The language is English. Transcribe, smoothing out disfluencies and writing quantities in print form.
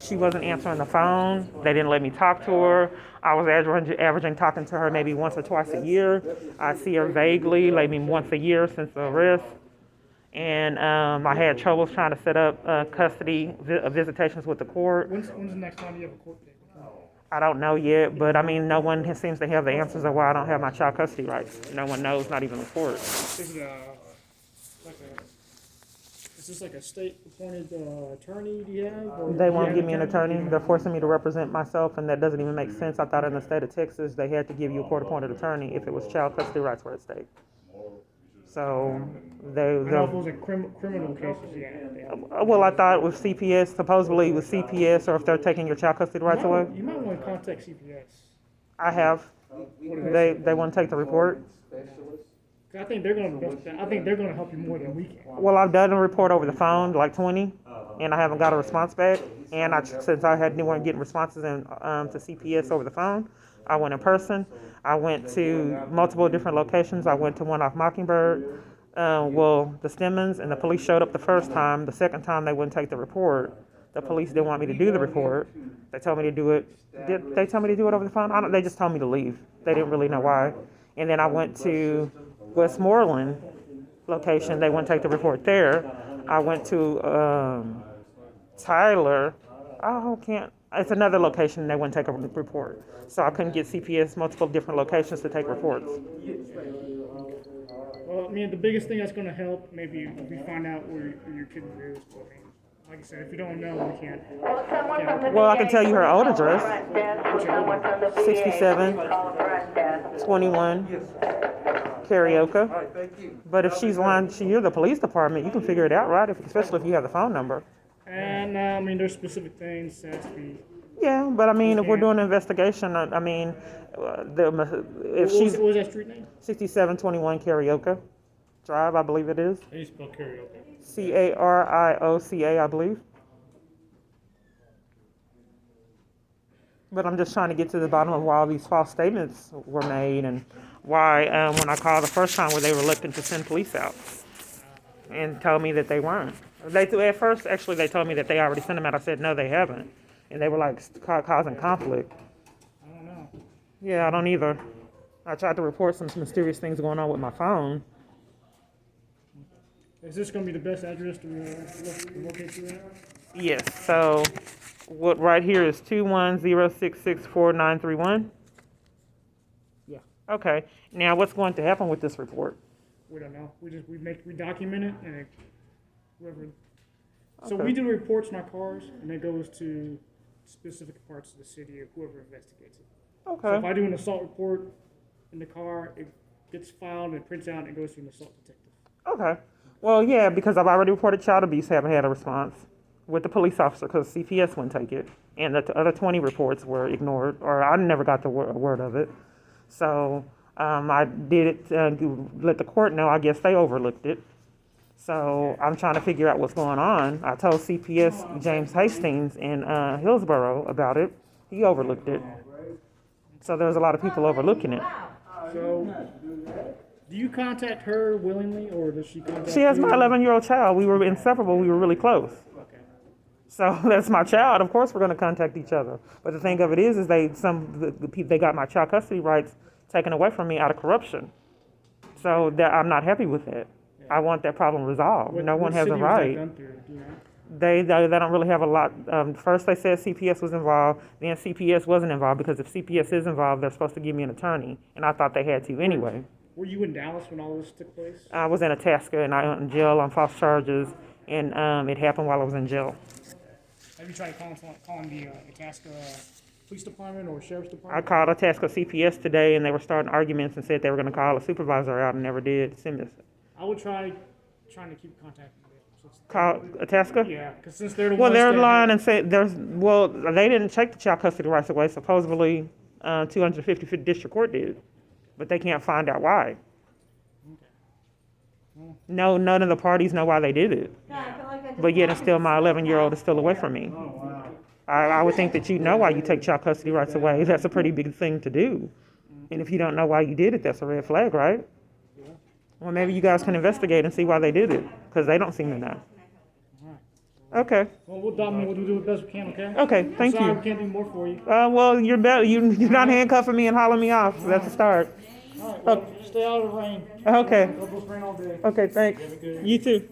She wasn't answering the phone. They didn't let me talk to her. I was averaging talking to her maybe once or twice a year. I see her vaguely, maybe once a year since the arrest. And I had troubles trying to set up custody visitations with the court. When's the next time you have a court date? I don't know yet, but I mean, no one seems to have the answers of why I don't have my child custody rights. No one knows, not even the court. Is it like is this like a state-appointed attorney do you have? Or They won't give me an attorney. They're forcing me to represent myself, and that doesn't even make sense. I thought in the state of Texas, they had to give you a court-appointed attorney if it was child custody rights were at stake. So I don't know if it was like criminal cases. Yeah. well, I thought with CPS, supposedly with CPS, or if they're taking your child custody rights away. You might want to contact CPS. I have. They want to take the report. I think they're going to. I think they're going to help you more than we can. Well, I've done a report over the phone, like 20, and I haven't got a response back. And since I weren't getting responses to CPS over the phone, I went in person. I went to multiple different locations. I went to one off Mockingbird, the Stemmons, and the police showed up the first time. The second time, they wouldn't take the report. The police didn't want me to do the report. They told me to do it. Did they tell me to do it over the phone? They just told me to leave. They didn't really know why. And then I went to Westmoreland location. They wouldn't take the report there. I went to Tyler. It's another location. They wouldn't take a report. So I couldn't get CPS multiple different locations to take reports. Well, I mean, the biggest thing that's going to help, maybe if we find out where your kid lives. I mean, like I said, if you don't know, we can't. Well, I can tell you her old address. 67, 21, Karaoke. But if she's lying, you're the police department, you can figure it out, right? Especially if you have the phone number. And I mean, there's specific things that has to be. Yeah, but I mean, if we're doing an investigation, if she's. What was that street name? 6721 Karaoke Drive, I believe it is. How do you spell karaoke? Carioca, I believe. But I'm just trying to get to the bottom of why all these false statements were made and why, when I called the first time, were they reluctant to send police out and told me that they weren't. At first, actually, they told me that they already sent them out. I said, no, they haven't. And they were like causing conflict. I don't know. Yeah, I don't either. I tried to report some mysterious things going on with my phone. Is this going to be the best address to locate you at? Yes, so what right here is 210664931. Yeah. Okay. Now what's going to happen with this report? We don't know. We document it and whoever. So Okay. we do reports in our cars and it goes to specific parts of the city or whoever investigates it. Okay. So if I do an assault report in the car, it gets filed and it prints out and it goes to an assault detective. Okay. Well, yeah, because I've already reported child abuse, haven't had a response with the police officer because CPS wouldn't take it. And the other 20 reports were ignored, or I never got the word of it. So I did it to let the court know. I guess they overlooked it. So I'm trying to figure out what's going on. I told CPS James Hastings in Hillsborough about it. He overlooked it. So there's a lot of people overlooking it. So do you contact her willingly or does she contact She has you? my 11-year-old child. We were inseparable. We were really close. Okay. So that's my child. Of course, we're going to contact each other. But the thing of it is they got my child custody rights taken away from me out of corruption. So I'm not happy with that. Yeah. I want that problem resolved. No one has a right. Was that done through, do you know? They don't really have a lot. First they said CPS was involved. Then CPS wasn't involved because if CPS is involved, they're supposed to give me an attorney, and I thought they had to anyway. Were you in Dallas when all this took place? I was in Itasca, and I went in jail on false charges, and it happened while I was in jail. Have you tried calling the Itasca Police Department or Sheriff's I Department? called Itasca CPS today, and they were starting arguments and said they were going to call a supervisor out and never did. I would trying to keep contact with them. Call Itasca? Yeah, because since they're the Well, ones they're that lying and say they didn't take the child custody rights away. Supposedly, 255th District Court did, but they can't find out why. Okay. Well, No, none of the parties know why they did it. But yet, still, my 11-year-old is still away from me. oh, wow. I would think that you know why you take child custody rights away. That's a pretty big thing to do. And if you don't know why you did it, that's a red flag, right? Yeah. Well, maybe you guys can investigate and see why they did it, because they don't seem to know. All right. Okay. Well, we'll do the best we can, okay? Okay, thank Sorry, you. we can't do more for you. Well, you're better. You're not handcuffing me and hauling me off. So that's a start. All right, well, stay out of the rain. Okay. Don't rain all day. Okay, thanks. Have a good You too.